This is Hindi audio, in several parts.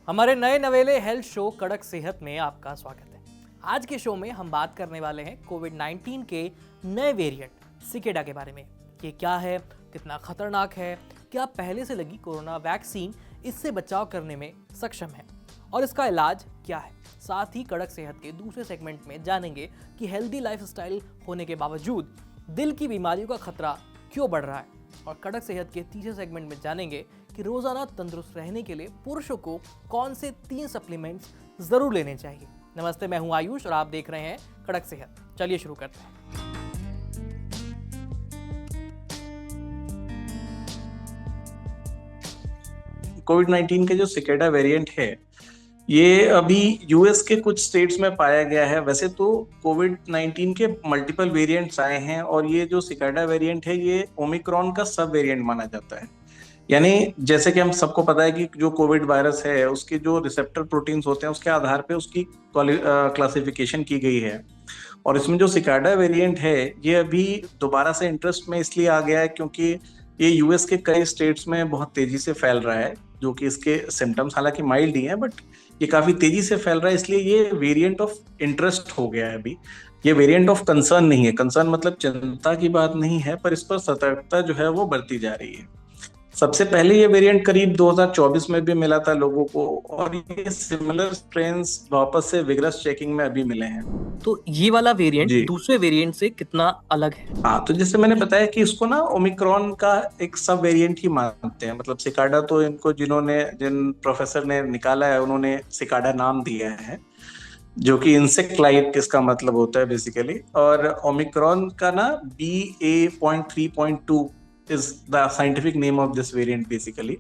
हमारे नए नवेले हेल्थ शो कड़क सेहत में आपका स्वागत है। आज के शो में हम बात करने वाले हैं कोविड-19 के नए वेरिएंट सिकेडा के बारे में। ये क्या है, कितना खतरनाक है, क्या पहले से लगी कोरोना वैक्सीन इससे बचाव करने में सक्षम है और इसका इलाज क्या है। साथ ही कड़क सेहत के दूसरे सेगमेंट में जानेंगे कि हेल्दी लाइफस्टाइल होने के बावजूद दिल की बीमारियों का खतरा क्यों बढ़ रहा है। और कड़क सेहत के तीसरे सेगमेंट में जानेंगे कि रोजाना तंदुरुस्त रहने के लिए पुरुषों को कौन से 3 सप्लीमेंट्स जरूर लेने चाहिए। नमस्ते, मैं हूं आयुष और आप देख रहे हैं कड़क सेहत। चलिए शुरू करते हैं। कोविड-19 के जो सिकेडा वेरिएंट है, ये अभी यूएस के कुछ स्टेट्स में पाया गया है। वैसे तो कोविड-19 के मल्टीपल वेरिएंट्स आए हैं और ये जो सिकेडा वेरिएंट है ये ओमिक्रॉन का सब वेरिएंट माना जाता है। यानी जैसे कि हम सबको पता है कि जो कोविड वायरस है उसके जो रिसेप्टर प्रोटीन्स होते हैं उसके आधार पे उसकी क्लासिफिकेशन की गई है। और इसमें जो सिकाडा वेरिएंट है ये अभी दोबारा से इंटरेस्ट में इसलिए आ गया है क्योंकि ये यूएस के कई स्टेट्स में बहुत तेजी से फैल रहा है, जो कि इसके सिम्टम्स हालांकि माइल्ड ही हैं, बट ये काफी तेजी से फैल रहा है, इसलिए ये वेरिएंट ऑफ इंटरेस्ट हो गया है अभी। ये वेरिएंट ऑफ कंसर्न नहीं है। कंसर्न मतलब चिंता की बात नहीं है, पर इस पर सतर्कता जो है वो बढ़ती जा रही है। सबसे पहले ये वेरिएंट करीब 2024 में भी मिला था लोगों को और ये सिमिलर स्ट्रेन्स वापस से विगरस चेकिंग में अभी मिले हैं। तो ये वाला वेरिएंट जी। दूसरे वेरिएंट से कितना अलग है? हाँ, तो जैसे मैंने बताया कि इसको ना ओमिक्रॉन का एक सब वेरिएंट ही मानते हैं। मतलब सिकाडा तो इनको जिन प्रोफेसर ने निकाला है उन्होंने सिकाडा नाम दिया है, जो कि इंसेक्ट लाइक इसका मतलब होता है बेसिकली। और ओमिक्रॉन का ना BA.3.2 is the scientific name of this variant basically.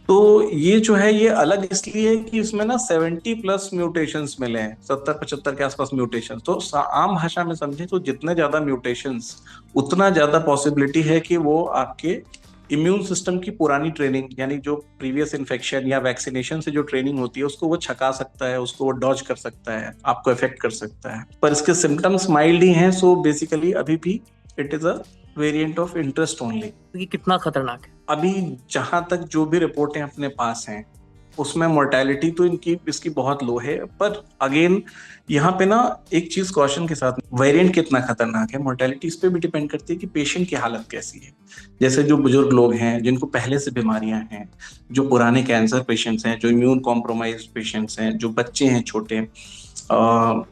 तो ये जो है ये अलग इसलिए है कि इसमें ना 70+ म्यूटेशंस मिले हैं, 70-75 के आसपास म्यूटेशंस। तो आम भाषा में समझे तो जितने ज्यादा म्यूटेशंस उतना ज्यादा पॉसिबिलिटी है कि वो आपके इम्यून सिस्टम की पुरानी ट्रेनिंग, यानी जो प्रीवियस इन्फेक्शन या वैक्सीनेशन से जो ट्रेनिंग होती है उसको वो छका सकता है, उसको वो डॉज कर सकता है, आपको इफेक्ट कर सकता है। पर इसके सिम्टम्स माइल्ड ही हैं, सो बेसिकली अभी भी it is a variant of interest only. ये कितना खतरनाक है? अभी जहां तक जो भी रिपोर्टें अपने पास हैं उसमें मोर्टेलिटी तो इसकी बहुत लो है, पर अगेन यहाँ पे ना एक चीज कॉशन के साथ, वेरिएंट कितना खतरनाक है, मोर्टेलिटी इस पे भी डिपेंड करती है कि पेशेंट की हालत कैसी है। जैसे जो बुजुर्ग लोग हैं जिनको पहले से बीमारियां हैं, जो पुराने कैंसर पेशेंट्स हैं, जो इम्यून कॉम्प्रोमाइज पेशेंट्स हैं, जो बच्चे हैं छोटे,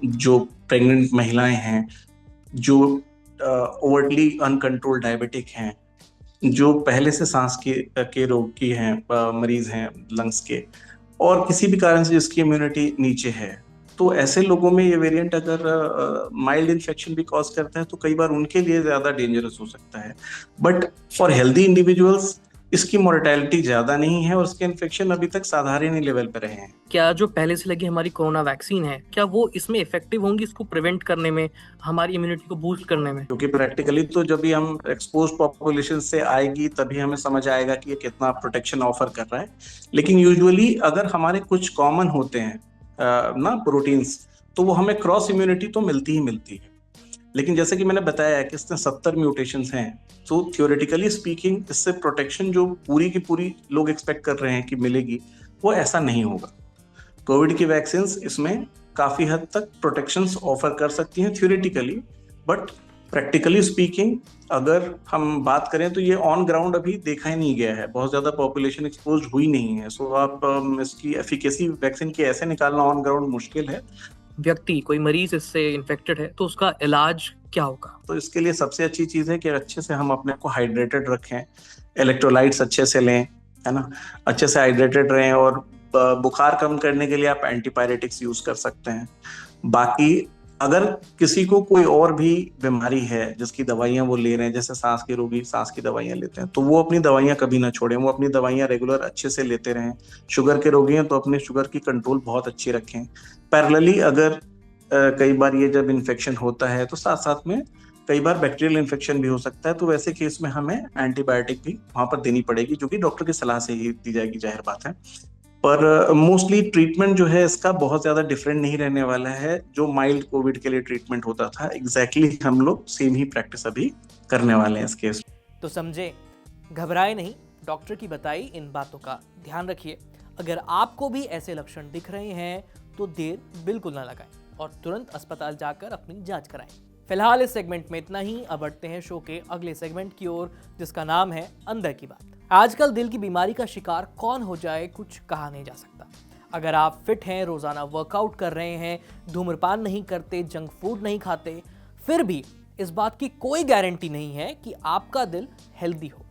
जो प्रेग्नेंट महिलाएं हैं, जो ओवरली अनकंट्रोल्ड डायबिटिक हैं, जो पहले से सांस के रोग की हैं, मरीज हैं लंग्स के, और किसी भी कारण से जिसकी इम्यूनिटी नीचे है, तो ऐसे लोगों में ये वेरिएंट अगर माइल्ड इन्फेक्शन भी कॉज करता है तो कई बार उनके लिए ज्यादा डेंजरस हो सकता है। बट फॉर हेल्दी इंडिविजुअल्स इसकी मोर्टेलिटी ज्यादा नहीं है और इसके इन्फेक्शन अभी तक साधारण ही लेवल पे रहे हैं। क्या जो पहले से लगी हमारी कोरोना वैक्सीन है, क्या वो इसमें इफेक्टिव होंगी इसको प्रिवेंट करने में, हमारी इम्यूनिटी को बूस्ट करने में? क्योंकि प्रैक्टिकली तो जब भी हम एक्सपोज पॉपुलेशन से आएगी तभी हमें समझ आएगा कि ये कितना प्रोटेक्शन ऑफर कर रहा है। लेकिन यूजुअली अगर हमारे कुछ कॉमन होते हैं ना प्रोटीन्स, तो वो हमें क्रॉस इम्यूनिटी तो मिलती ही मिलती है। लेकिन जैसे कि मैंने बताया कि इसमें 70 म्यूटेशंस हैं, तो थियोरेटिकली स्पीकिंग इससे प्रोटेक्शन जो पूरी की पूरी लोग एक्सपेक्ट कर रहे हैं कि मिलेगी, वो ऐसा नहीं होगा। कोविड की वैक्सीन इसमें काफी हद तक प्रोटेक्शंस ऑफर कर सकती हैं थियोरेटिकली, बट प्रैक्टिकली स्पीकिंग अगर हम बात करें तो ये ऑन ग्राउंड अभी देखा ही नहीं गया है, बहुत ज्यादा पॉपुलेशन एक्सपोज हुई नहीं है। सो आप इसकी एफिकेसी वैक्सीन की ऐसे निकालना ऑन ग्राउंड मुश्किल है। व्यक्ति, कोई मरीज इससे इन्फेक्टेड है तो उसका इलाज क्या होगा? तो इसके लिए सबसे अच्छी चीज है कि अच्छे से हम अपने को हाइड्रेटेड रखें, इलेक्ट्रोलाइट्स अच्छे से लें, है ना, अच्छे से हाइड्रेटेड रहें। और बुखार कम करने के लिए आप एंटीपायरेटिक्स यूज कर सकते हैं। बाकी अगर किसी को कोई और भी बीमारी है जिसकी दवाइयां वो ले रहे हैं, जैसे सांस के रोगी सांस की दवाइयां लेते हैं, तो वो अपनी दवाइयां कभी ना छोड़ें, वो अपनी दवाइयां रेगुलर अच्छे से लेते रहें। शुगर के रोगी हैं तो अपने शुगर की कंट्रोल बहुत अच्छी रखें। पैरेलली अगर कई बार ये जब इन्फेक्शन होता है तो साथ साथ में कई बार बैक्टीरियल इन्फेक्शन भी हो सकता है, तो वैसे केस में हमें एंटीबायोटिक भी वहां पर देनी पड़ेगी, जो कि डॉक्टर की सलाह से ही दी जाएगी, जाहिर बात है। पर मोस्टली ट्रीटमेंट जो है इसका बहुत ज्यादा डिफरेंट नहीं रहने वाला है। जो माइल्ड कोविड के लिए ट्रीटमेंट होता था एग्जैक्टली हम लोग सेम ही प्रैक्टिस अभी करने वाले हैं इस केस। तो समझे, घबराए नहीं, डॉक्टर की बताई इन बातों का ध्यान रखिए। अगर आपको भी ऐसे लक्षण दिख रहे हैं तो देर बिल्कुल ना लगाएं और तुरंत अस्पताल जाकर अपनी जांच कराएं। फिलहाल इस सेगमेंट में इतना ही। अब बढ़ते हैं शो के अगले सेगमेंट की ओर, जिसका नाम है अंदर की बात। आजकल दिल की बीमारी का शिकार कौन हो जाए कुछ कहा नहीं जा सकता। अगर आप फिट हैं, रोजाना वर्कआउट कर रहे हैं, धूम्रपान नहीं करते, जंक फूड नहीं खाते, फिर भी इस बात की कोई गारंटी नहीं है कि आपका दिल हेल्दी हो।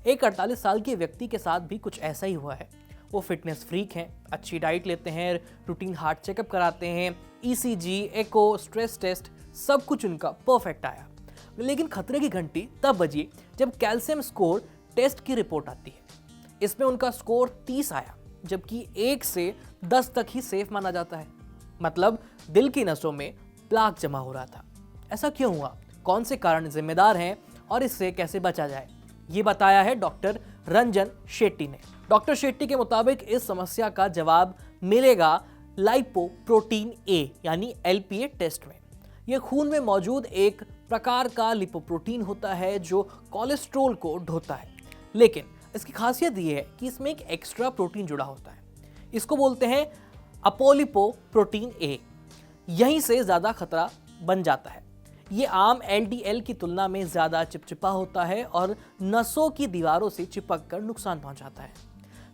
एक 48 साल के व्यक्ति के साथ भी कुछ ऐसा ही हुआ है। वो फिटनेस फ्रीक हैं, अच्छी डाइट लेते हैं, रूटीन हार्ट चेकअप कराते हैं, ईसीजी, एको, स्ट्रेस टेस्ट, सब कुछ उनका परफेक्ट आया। लेकिन खतरे की घंटी तब बजी जब कैल्शियम स्कोर टेस्ट की रिपोर्ट आती है। इसमें उनका स्कोर 30 आया, जबकि 1 से 10 तक ही सेफ माना जाता है। मतलब दिल की नसों में प्लाक जमा हो रहा था। ऐसा क्यों हुआ, कौन से कारण जिम्मेदार हैं और इससे कैसे बचा जाए, ये बताया है डॉक्टर रंजन शेट्टी ने। डॉक्टर शेट्टी के मुताबिक इस समस्या का जवाब मिलेगा लाइपोप्रोटीन ए यानी एलपीए टेस्ट में। यह खून में मौजूद एक प्रकार का लिपोप्रोटीन होता है जो कोलेस्ट्रॉल को ढोता है, लेकिन इसकी खासियत यह है कि इसमें एक एक्स्ट्रा प्रोटीन जुड़ा होता है। इसको बोलते हैं अपोलिपोप्रोटीन ए। यहीं से ज्यादा खतरा बन जाता है। ये आम एलडीएल की तुलना में ज्यादा चिपचिपा होता है और नसों की दीवारों से चिपक कर नुकसान पहुंचाता है।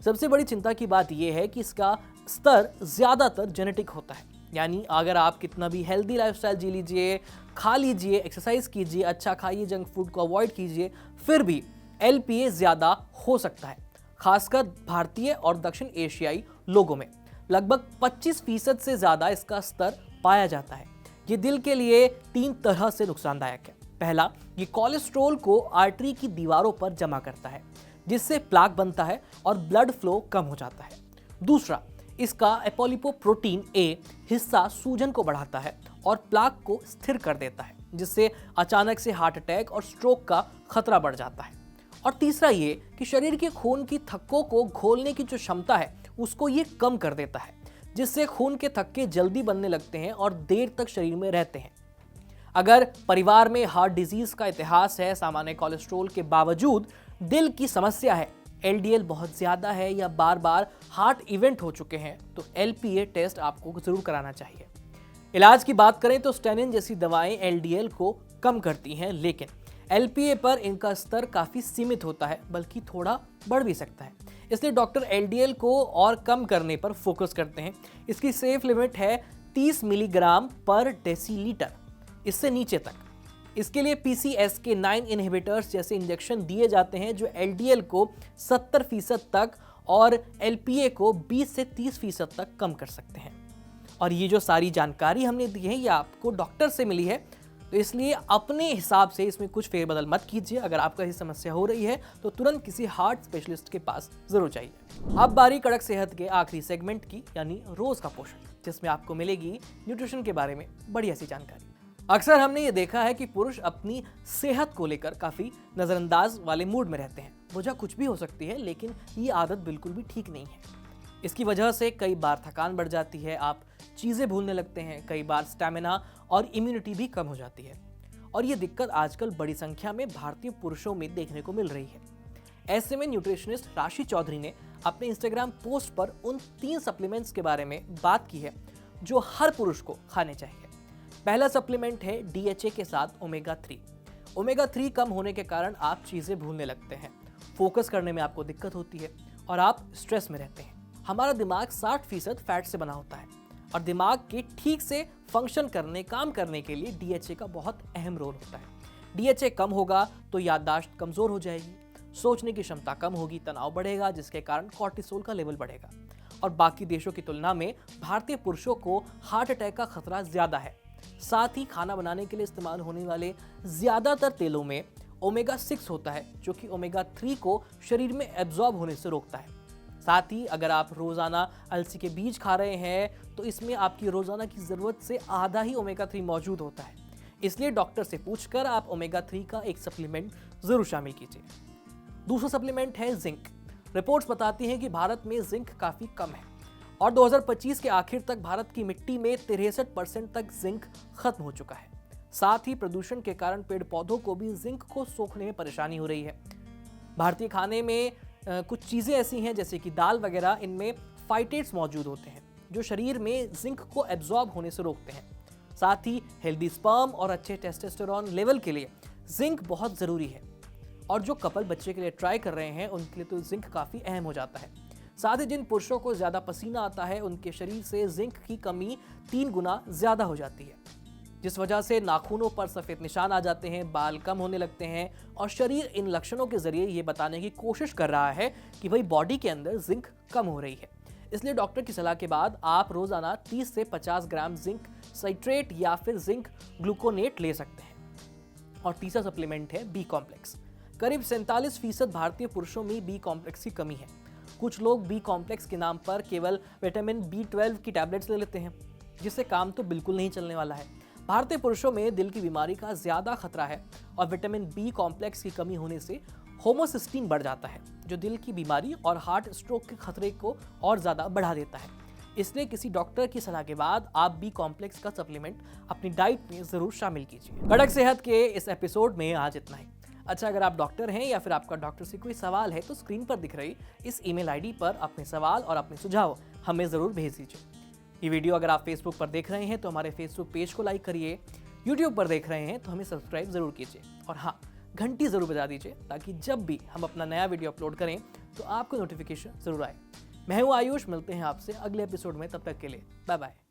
सबसे बड़ी चिंता की बात यह है कि इसका स्तर ज्यादातर जेनेटिक होता है। यानी अगर आप कितना भी हेल्दी लाइफस्टाइल जी लीजिए, खा लीजिए, एक्सरसाइज कीजिए, अच्छा खाइए, जंक फूड को अवॉइड कीजिए, फिर भी एलपीए ज्यादा हो सकता है। खासकर भारतीय और दक्षिण एशियाई लोगों में लगभग 25% से ज्यादा इसका स्तर पाया जाता है। ये दिल के लिए 3 तरह से नुकसानदायक है। पहला, ये कोलेस्ट्रॉल को आर्टरी की दीवारों पर जमा करता है, जिससे प्लाक बनता है और ब्लड फ्लो कम हो जाता है। दूसरा, इसका एपोलिपोप्रोटीन ए हिस्सा सूजन को बढ़ाता है और प्लाक को स्थिर कर देता है, जिससे अचानक से हार्ट अटैक और स्ट्रोक का खतरा बढ़ जाता है। और तीसरा ये कि शरीर के खून की थक्कों को घोलने की जो क्षमता है उसको ये कम कर देता है, जिससे खून के थक्के जल्दी बनने लगते हैं और देर तक शरीर में रहते हैं। अगर परिवार में हार्ट डिजीज का इतिहास है, सामान्य कोलेस्ट्रॉल के बावजूद दिल की समस्या है, एलडीएल बहुत ज्यादा है या बार बार हार्ट इवेंट हो चुके हैं, तो एलपीए टेस्ट आपको जरूर कराना चाहिए। इलाज की बात करें तो स्टेनिन जैसी दवाएं एलडीएल को कम करती हैं, लेकिन एलपीए पर इनका स्तर काफी सीमित होता है, बल्कि थोड़ा बढ़ भी सकता है। इसलिए डॉक्टर एलडीएल को और कम करने पर फोकस करते हैं। इसकी सेफ लिमिट है 30 मिलीग्राम पर डेसीलीटर, इससे नीचे तक। इसके लिए PCSK9 इनहिबिटर्स जैसे इंजेक्शन दिए जाते हैं जो एलडीएल को 70% तक और एलपीए को 20 से 30% तक कम कर सकते हैं। और ये जो सारी जानकारी हमने दी है ये आपको डॉक्टर से मिली है, तो इसलिए अपने हिसाब से इसमें कुछ फेरबदल मत कीजिए। अगर आपको ऐसी समस्या हो रही है तो तुरंत किसी हार्ट स्पेशलिस्ट के पास जरूर जाइए। अब बारी कड़क सेहत के आखिरी सेगमेंट की, यानी रोज का पोषण, जिसमें आपको मिलेगी न्यूट्रिशन के बारे में बढ़िया सी जानकारी। अक्सर हमने ये देखा है कि पुरुष अपनी सेहत को लेकर काफी नजरअंदाज वाले मूड में रहते हैं। वजह कुछ भी हो सकती है, लेकिन ये आदत बिल्कुल भी ठीक नहीं है। इसकी वजह से कई बार थकान बढ़ जाती है, आप चीजें भूलने लगते हैं, कई बार स्टैमिना और इम्यूनिटी भी कम हो जाती है। और ये दिक्कत आजकल बड़ी संख्या में भारतीय पुरुषों में देखने को मिल रही है। ऐसे में न्यूट्रिशनिस्ट राशि चौधरी ने अपने इंस्टाग्राम पोस्ट पर उन 3 सप्लीमेंट्स के बारे में बात की है जो हर पुरुष को खाने चाहिए। पहला सप्लीमेंट है DHA के साथ ओमेगा 3। ओमेगा 3 कम होने के कारण आप चीजें भूलने लगते हैं, फोकस करने में आपको दिक्कत होती है और आप स्ट्रेस में रहते हैं। हमारा दिमाग 60% फैट से बना होता है और दिमाग के ठीक से फंक्शन करने, काम करने के लिए DHA का बहुत अहम रोल होता है। DHA कम होगा तो याददाश्त कमजोर हो जाएगी, सोचने की क्षमता कम होगी, तनाव बढ़ेगा, जिसके कारण कॉर्टिसोल का लेवल बढ़ेगा। और बाकी देशों की तुलना में भारतीय पुरुषों को हार्ट अटैक का खतरा ज्यादा है। साथ ही खाना बनाने के लिए इस्तेमाल होने वाले ज्यादातर तेलों में ओमेगा 6 होता है, जो कि ओमेगा 3 को शरीर में एब्जॉर्ब होने से रोकता है। साथ ही अगर आप रोजाना अलसी के बीज खा रहे हैं तो इसमें आपकी रोजाना की जरूरत से आधा ही ओमेगा 3 मौजूद होता है। इसलिए डॉक्टर से पूछकर आप ओमेगा 3 का एक सप्लीमेंट जरूर शामिल कीजिए। दूसरा सप्लीमेंट है जिंक। रिपोर्ट्स बताती हैं कि भारत में जिंक काफी कम है और 2025 के आखिर तक भारत की मिट्टी में 63% तक जिंक खत्म हो चुका है। साथ ही प्रदूषण के कारण पेड़ पौधों को भी जिंक को सोखने में परेशानी हो रही है। भारतीय खाने में कुछ चीजें ऐसी हैं जैसे कि दाल वगैरह, इनमें फाइटेट्स मौजूद होते हैं जो शरीर में जिंक को एब्जॉर्ब होने से रोकते हैं। साथ ही हेल्दी स्पर्म और अच्छे टेस्टोस्टेरोन लेवल के लिए जिंक बहुत ज़रूरी है। और जो कपल बच्चे के लिए ट्राई कर रहे हैं उनके लिए तो जिंक काफ़ी अहम हो जाता है। साथ ही जिन पुरुषों को ज़्यादा पसीना आता है उनके शरीर से जिंक की कमी 3 गुना ज़्यादा हो जाती है, जिस वजह से नाखूनों पर सफ़ेद निशान आ जाते हैं, बाल कम होने लगते हैं और शरीर इन लक्षणों के जरिए ये बताने की कोशिश कर रहा है कि भाई बॉडी के अंदर जिंक कम हो रही है। इसलिए डॉक्टर की सलाह के बाद आप रोजाना 30 से 50 ग्राम जिंक साइट्रेट या फिर जिंक ग्लूकोनेट ले सकते हैं। और तीसरा सप्लीमेंट है बी कॉम्प्लेक्स। करीब 47% भारतीय पुरुषों में बी कॉम्प्लेक्स की कमी है। कुछ लोग बी कॉम्प्लेक्स के नाम पर केवल विटामिन B12 की टैबलेट्स ले लेते हैं, जिससे काम तो बिल्कुल नहीं चलने वाला है। भारतीय पुरुषों में दिल की बीमारी का ज्यादा खतरा है और विटामिन बी कॉम्प्लेक्स की कमी होने से होमोसिस्टीन बढ़ जाता है, जो दिल की बीमारी और हार्ट स्ट्रोक के खतरे को और ज्यादा बढ़ा देता है। इसलिए किसी डॉक्टर की सलाह के बाद आप बी कॉम्प्लेक्स का सप्लीमेंट अपनी डाइट में जरूर शामिल कीजिए। कड़क सेहत के इस एपिसोड में आज इतना ही। अच्छा, अगर आप डॉक्टर हैं या फिर आपका डॉक्टर से कोई सवाल है तो स्क्रीन पर दिख रही इस ईमेल आईडी पर अपने सवाल और अपने सुझाव हमें ज़रूर भेज दीजिए। ये वीडियो अगर आप फेसबुक पर देख रहे हैं तो हमारे फेसबुक पेज को लाइक करिए, यूट्यूब पर देख रहे हैं तो हमें सब्सक्राइब ज़रूर कीजिए और हाँ, घंटी ज़रूर बजा दीजिए ताकि जब भी हम अपना नया वीडियो अपलोड करें तो आपको नोटिफिकेशन ज़रूर आए। मैं हूँ आयुष, मिलते हैं आपसे अगले एपिसोड में, तब तक के लिए बाय बाय।